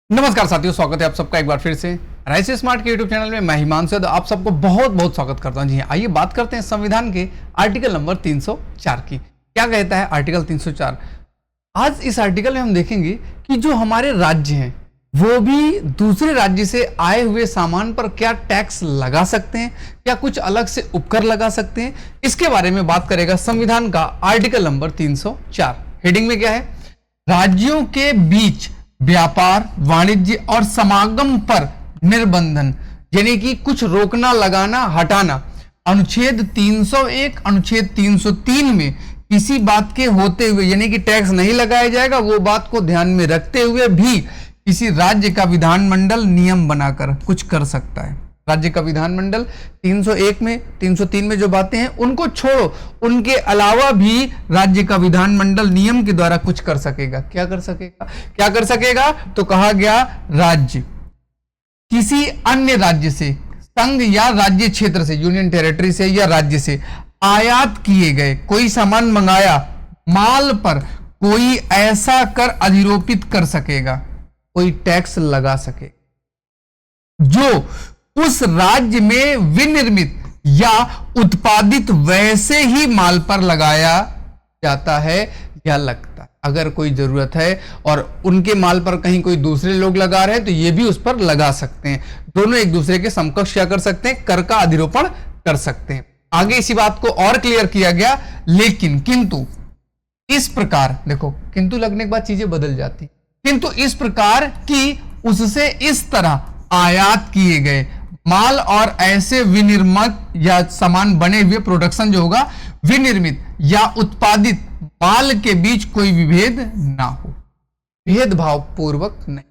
नमस्कार साथियों, स्वागत है आप सबका एक बार फिर से राइस स्मार्ट के यूट्यूब चैनल में। मैं हिमांशु यादव आप सबको बहुत बहुत स्वागत करता हूं। जी आइए बात करते हैं संविधान के आर्टिकल नंबर 304 की। क्या कहता है आर्टिकल 304? आज इस आर्टिकल में हम देखेंगे कि जो हमारे राज्य हैं वो भी दूसरे राज्य से आए हुए सामान पर क्या टैक्स लगा सकते हैं, क्या कुछ अलग से उपकर लगा सकते हैं, इसके बारे में बात करेगा संविधान का आर्टिकल नंबर 304। हेडिंग में क्या है? राज्यों के बीच व्यापार, वाणिज्य और समागम पर निर्बंधन, यानी कि कुछ रोकना, लगाना, हटाना। अनुच्छेद 301, अनुच्छेद 303 में किसी बात के होते हुए, यानी कि टैक्स नहीं लगाया जाएगा, वो बात को ध्यान में रखते हुए भी किसी राज्य का विधानमंडल नियम बनाकर कुछ कर सकता है। राज्य का विधानमंडल 301 में, 303 में जो बातें हैं उनको छोड़ो, उनके अलावा भी राज्य का विधानमंडल नियम के द्वारा कुछ कर सकेगा। क्या कर सकेगा? क्या कर सकेगा? तो कहा गया राज्य किसी अन्य राज्य से, संघ या राज्य क्षेत्र से, यूनियन टेरिटरी से या राज्य से आयात किए गए कोई सामान मंगाया, माल पर कोई ऐसा कर अधिरोपित कर सकेगा, कोई टैक्स लगा सके जो उस राज्य में विनिर्मित या उत्पादित वैसे ही माल पर लगाया जाता है या लगता है। अगर कोई जरूरत है और उनके माल पर कहीं कोई दूसरे लोग लगा रहे हैं तो ये भी उस पर लगा सकते हैं। दोनों एक दूसरे के समकक्ष क्या कर सकते हैं? कर का अधिरोपण कर सकते हैं। आगे इसी बात को और क्लियर किया गया, लेकिन किंतु इस प्रकार, देखो किंतु लगने के बाद चीजें बदल जाती, किंतु इस प्रकार की उससे इस तरह आयात किए गए माल और ऐसे विनिर्मित या सामान बने हुए, प्रोडक्शन जो होगा, विनिर्मित या उत्पादित माल के बीच कोई विभेद ना हो। भेदभाव पूर्वक नहीं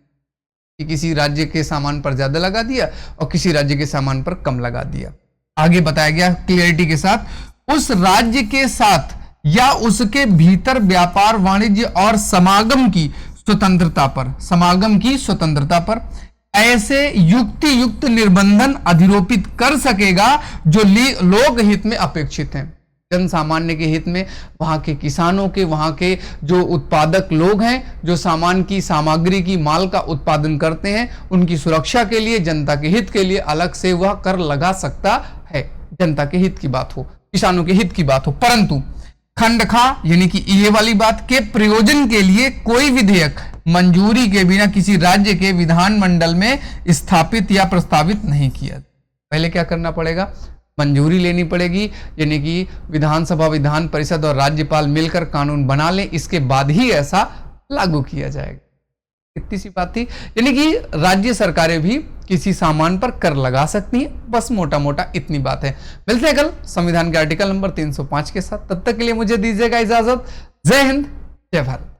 कि किसी राज्य के सामान पर ज्यादा लगा दिया और किसी राज्य के सामान पर कम लगा दिया। आगे बताया गया क्लियरिटी के साथ, उस राज्य के साथ या उसके भीतर व्यापार, वाणिज्य और समागम की स्वतंत्रता पर, समागम की स्वतंत्रता पर ऐसे युक्ति युक्त निर्बंधन अधिरोपित कर सकेगा जो लोक हित में अपेक्षित हैं, जन सामान्य के हित में, वहां के किसानों के, वहां के जो उत्पादक लोग हैं, जो सामान की, सामग्री की, माल का उत्पादन करते हैं, उनकी सुरक्षा के लिए, जनता के हित के लिए अलग से वह कर लगा सकता है। जनता के हित की बात हो, किसानों के हित की बात हो, परंतु खंडखा यानी कि ये वाली बात के प्रयोजन के लिए कोई विधेयक मंजूरी के बिना किसी राज्य के विधानमंडल में स्थापित या प्रस्तावित नहीं किया। पहले क्या करना पड़ेगा? मंजूरी लेनी पड़ेगी, यानी कि विधानसभा, विधान परिषद और राज्यपाल मिलकर कानून बना लें, इसके बाद ही ऐसा लागू किया जाएगा। इतनी सी बात थी, यानी कि राज्य सरकारें भी किसी सामान पर कर लगा सकती हैं। बस मोटा मोटा इतनी बात है। मिलते हैं कल संविधान के आर्टिकल नंबर 305 के साथ। तब तक के लिए मुझे दीजिएगा इजाजत। जय हिंद, जय भारत।